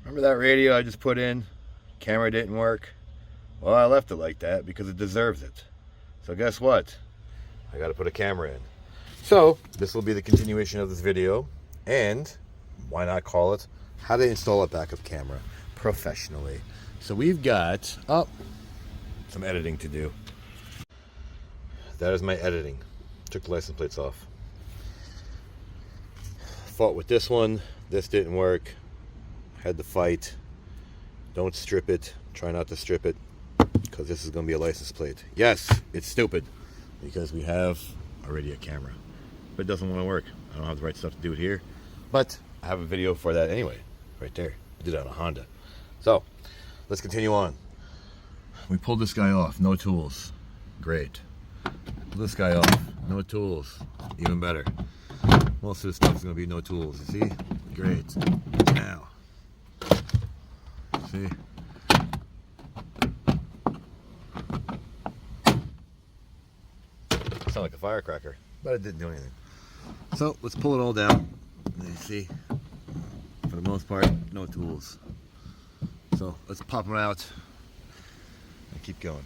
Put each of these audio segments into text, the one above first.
Remember that radio I just put in? Camera didn't work. Well, I left it like that because it deserves it. So guess what? I gotta put a camera in. So this will be the continuation of this video, and why not call it how to install a backup camera professionally. So we've got some editing to do. That is my editing. Took the license plates off. Fought with this one. This didn't work. Had to fight. Don't strip it. Try not to strip it, because this is going to be a license plate. Yes, it's stupid because we have already a camera, but it doesn't want to work. I don't have the right stuff to do it here, but I have a video for that anyway, right there. I did it on a Honda. So let's continue on. We pulled this guy off, no tools. Great. Pull this guy off, no tools. Even better. Most of this stuff is going to be no tools. You see? Great. Now, see? Sound like a firecracker, but it didn't do anything. So let's pull it all down. And you see, for the most part, no tools. So let's pop them out and keep going.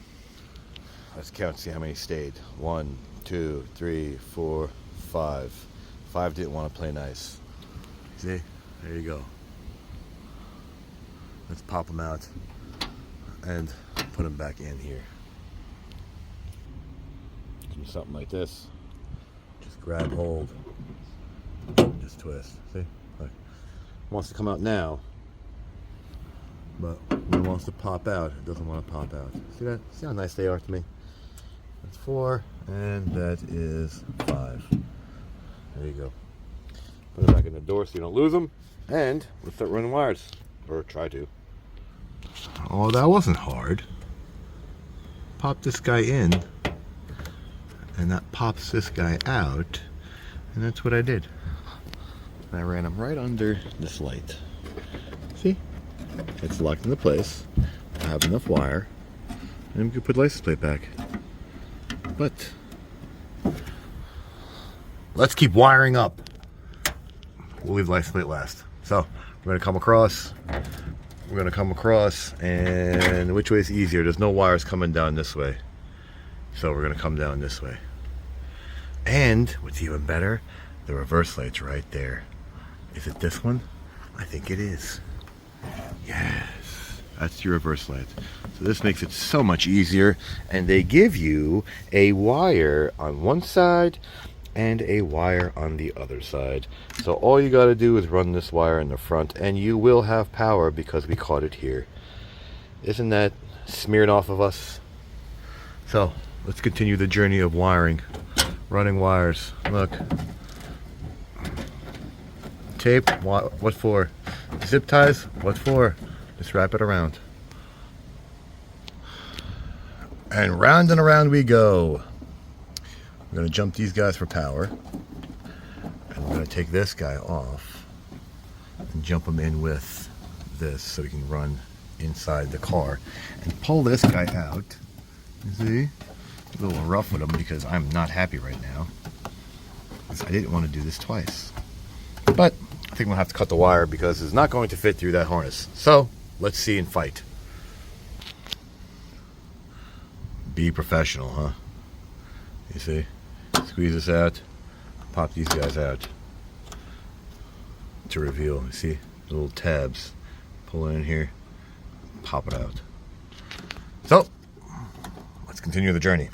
Let's count, see how many stayed. 1, 2, 3, 4, 5. 5 didn't want to play nice. See, there you go. Let's pop them out and put them back in here. Do something like this. Just grab hold. Just twist. See? Look. It wants to come out now, but when it wants to pop out, it doesn't want to pop out. See that? See how nice they are to me? That's 4, and that is 5. There you go. Put it back in the door so you don't lose them, and let's start running wires, or try to. Oh, that wasn't hard. Pop this guy in, and that pops this guy out, and that's what I did. And I ran him right under this light. See? It's locked into place. I have enough wire, and we can put the license plate back. But let's keep wiring up. We'll leave the license plate last. So we're gonna come across. And which way is easier? There's no wires coming down this way, so we're gonna come down this way. And what's even better, the reverse light's right there. Is it this one? I think it is. Yes, that's your reverse light. So this makes it so much easier, and they give you a wire on one side and a wire on the other side. So all you got to do is run this wire in the front, and you will have power because we caught it here. Isn't that smeared off of us? So let's continue the journey of wiring. Running wires. Look. Tape. What for? Zip ties. What for? Just wrap it around. And around we go. We're going to jump these guys for power. And we're going to take this guy off and jump him in with this so we can run inside the car and pull this guy out. You see? A little rough with him because I'm not happy right now, because I didn't want to do this twice. But I think we'll have to cut the wire because it's not going to fit through that harness. So let's see and fight. Be professional, huh? You see? Squeeze this out, pop these guys out to reveal. You see? Little tabs. Pull it in here, pop it out. So let's continue the journey.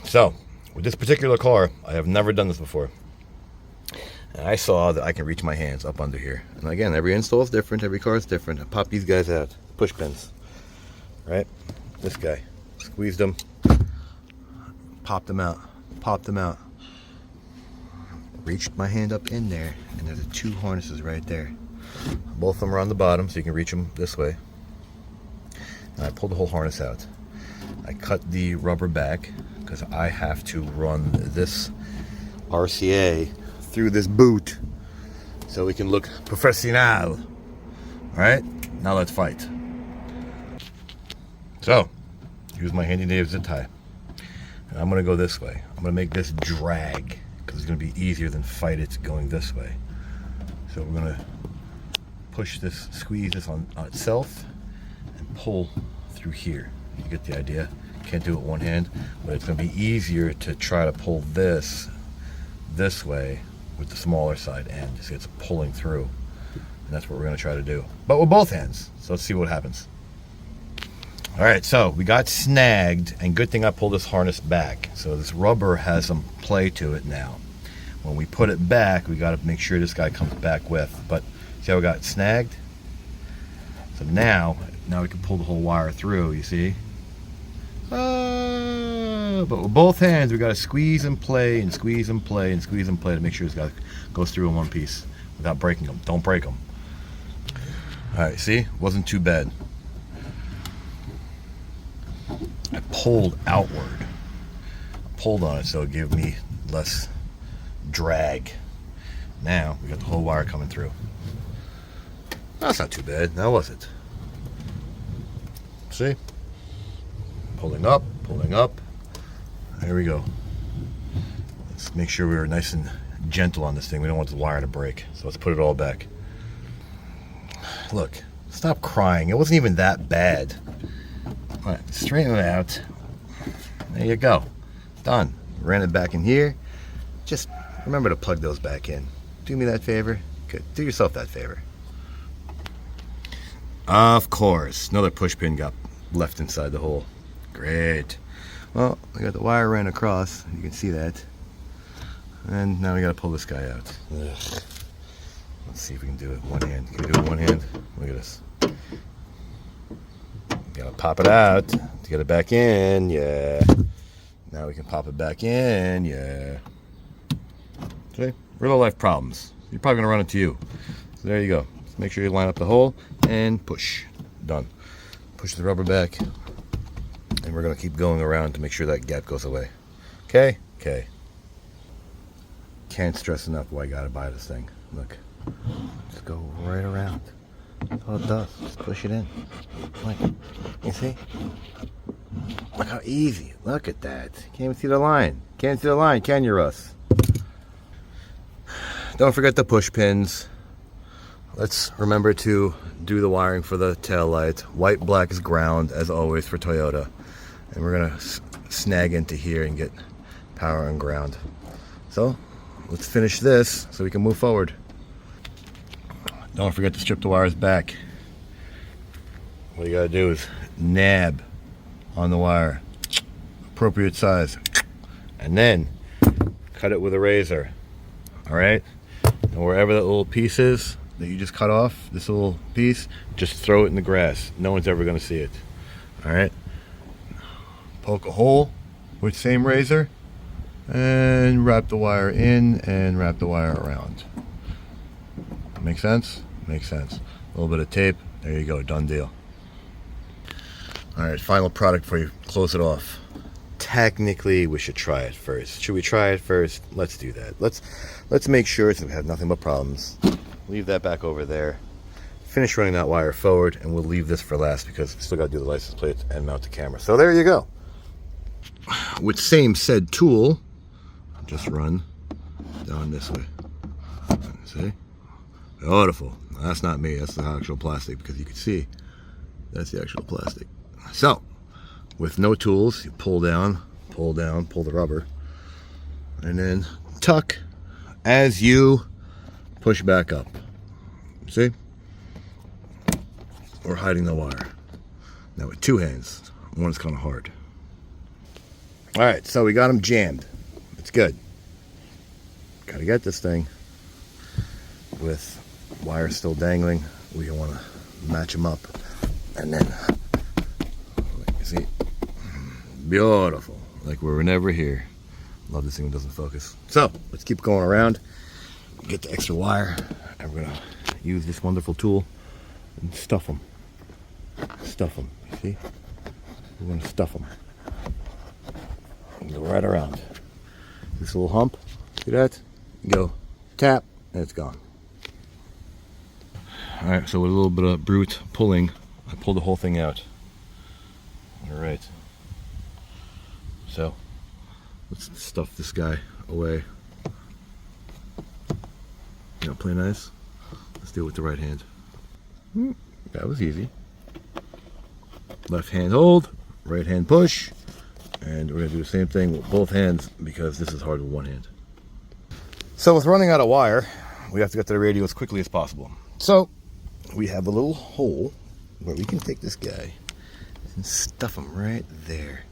So with this particular car, I have never done this before, and I saw that I can reach my hands up under here. And again, every install is different, every car is different. I pop these guys out, push pins, right? This guy, squeezed them, popped them out, reached my hand up in there, and there's 2 harnesses right there. Both of them are on the bottom, so you can reach them this way. And I pulled the whole harness out. I cut the rubber back because I have to run this RCA through this boot so we can look professional. Alright, now let's fight. So, use my handy dandy zip tie. And I'm going to go this way. I'm going to make this drag because it's going to be easier than fight it going this way. So we're going to push this, squeeze this on itself, and pull through here. You get the idea. Can't do it one hand, but it's going to be easier to try to pull this way with the smaller side end. See, it's pulling through, and that's what we're going to try to do, but with both hands. So let's see what happens. All right, so we got snagged, and good thing I pulled this harness back. So this rubber has some play to it now. When we put it back, we got to make sure this guy comes back with. But see how we got it snagged? So now we can pull the whole wire through, you see? But with both hands, we got to squeeze and play and squeeze and play and squeeze and play to make sure this guy goes through in one piece without breaking them. Don't break them. All right, see? Wasn't too bad. I pulled outward. I pulled on it so it gave me less drag. Now we got the whole wire coming through. That's not too bad, now was it? See? Pulling up, pulling up. There we go. Let's make sure we're nice and gentle on this thing. We don't want the wire to break. So let's put it all back. Look, stop crying. It wasn't even that bad. All right, straighten it out. There you go. Done. Ran it back in here. Just remember to plug those back in. Do me that favor. Good. Do yourself that favor. Of course. Another push pin got left inside the hole. Great. Well, we got the wire ran across. You can see that. And now we got to pull this guy out. Ugh. Let's see if we can do it with one hand. Can we do it with one hand? Look at this. Gotta pop it out to get it back in. Yeah. Now we can pop it back in. Yeah. Okay. Real life problems. You're probably gonna run into you. So there you go. Just make sure you line up the hole and push. Done. Push the rubber back, and we're gonna keep going around to make sure that gap goes away. Okay. Okay. Can't stress enough why I gotta buy this thing. Look. Just go right around. That's all it does. Just push it in. Like, you see? Look how easy. Look at that. Can't even see the line. Can't see the line, can you, Russ? Don't forget the push pins. Let's remember to do the wiring for the tail light. White, black is ground, as always, for Toyota. And we're going to snag into here and get power and ground. So, let's finish this so we can move forward. Don't forget to strip the wires back. What you gotta do is nab on the wire, appropriate size, and then cut it with a razor. All right, and wherever that little piece is that you just cut off, this little piece, just throw it in the grass. No one's ever gonna see it. All right, poke a hole with the same razor and wrap the wire in and wrap the wire around. Make sense? Makes sense. A little bit of tape. There you go. Done deal. All right, final product before you close it off. Technically, we should try it first. Should we try it first? Let's do that. Let's make sure so we have nothing but problems. Leave that back over there. Finish running that wire forward, and we'll leave this for last because we still got to do the license plate and mount the camera. So there you go. With same said tool, just run down this way. See? Beautiful. That's not me, that's the actual plastic, because you can see that's the actual plastic. So with no tools, you pull down, pull the rubber, and then tuck as you push back up. See? We're hiding the wire. Now with two hands, one is kind of hard. All right, so we got them jammed. It's good. Gotta get this thing with wire still dangling. We want to match them up, and then you see, beautiful, like we were never here. Love this thing when it doesn't focus. So let's keep going around, get the extra wire, and we're gonna use this wonderful tool and stuff them. Stuff them. You see? We're gonna stuff them. And go right around this little hump. See that? Go tap, and it's gone. All right, so with a little bit of brute pulling, I pulled the whole thing out. All right. So let's stuff this guy away. You know, play nice. Let's do it with the right hand. That was easy. Left hand hold, right hand push, and we're going to do the same thing with both hands because this is hard with one hand. So with running out of wire, we have to get to the radio as quickly as possible. So we have a little hole where we can take this guy and stuff him right there.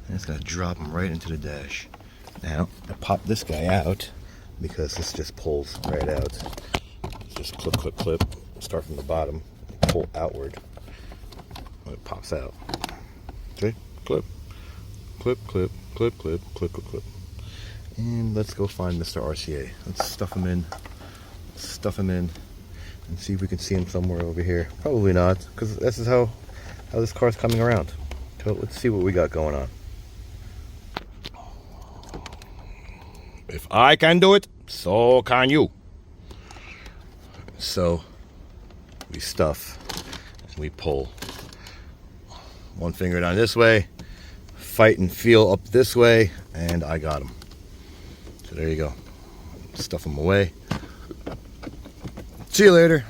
And it's going to drop him right into the dash. Now, I pop this guy out because this just pulls right out. Just clip, clip, clip. Start from the bottom, pull outward. When it pops out. Okay, clip, clip, clip, clip, clip, clip, clip, clip. And let's go find Mr. RCA. Let's stuff him in, and see if we can see him somewhere over here. Probably not, because this is how this car's coming around. So let's see what we got going on. If I can do it, so can you. So we stuff and we pull. One finger down this way, fight and feel up this way, and I got him. So there you go. Stuff him away. See you later.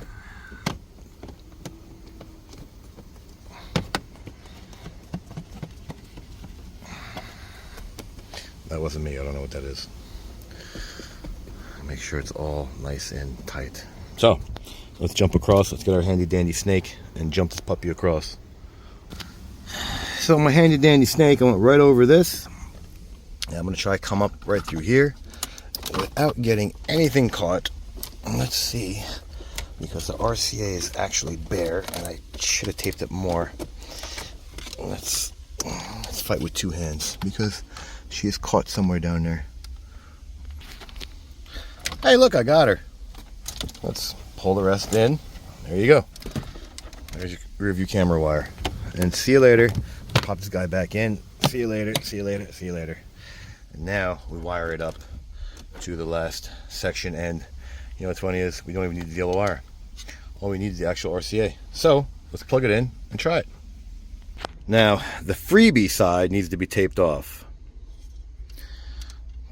That wasn't me. I don't know what that is. Make sure it's all nice and tight. So, let's jump across. Let's get our handy dandy snake and jump this puppy across. So my handy dandy snake, I went right over this. And I'm going to try to come up right through here without getting anything caught. Let's see, because the RCA is actually bare and I should have taped it more. Let's fight with two hands because she is caught somewhere down there. Hey, look, I got her. Let's pull the rest in. There you go. There's your rear view camera wire. And see you later. Pop this guy back in. See you later, see you later, see you later. And now we wire it up to the last section. And you know what's funny is we don't even need the yellow wire. All we need is the actual RCA. So let's plug it in and try it. Now, the freebie side needs to be taped off.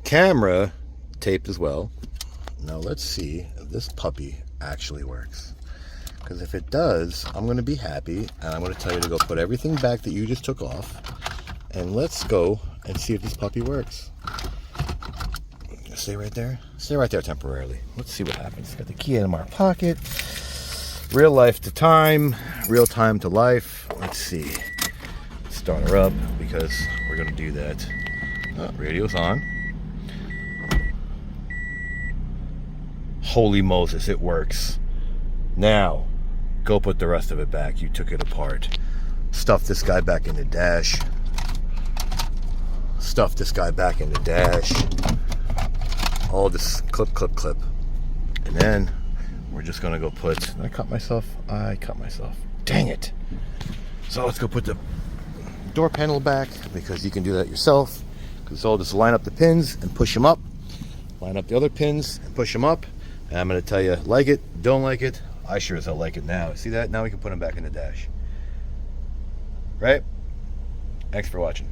Camera taped as well. Now let's see if this puppy actually works. Because if it does, I'm going to be happy, and I'm going to tell you to go put everything back that you just took off, and let's go and see if this puppy works. Stay right there. Stay right there temporarily. Let's see what happens. Got the key in my pocket. Real life to time. Real time to life. Let's see. Start her up because we're going to do that. Radio's on. Holy Moses, it works. Now, go put the rest of it back. You took it apart. Stuff this guy back in the dash. Stuff this guy back in the dash. All this clip, clip, clip. And then we're just gonna go put, did I cut myself? I cut myself. Dang it. So let's go put the door panel back because you can do that yourself. Because I'll just line up the pins and push them up. Line up the other pins and push them up. And I'm going to tell you, like it, don't like it. I sure as hell like it now. See that? Now we can put them back in the dash. Right? Thanks for watching.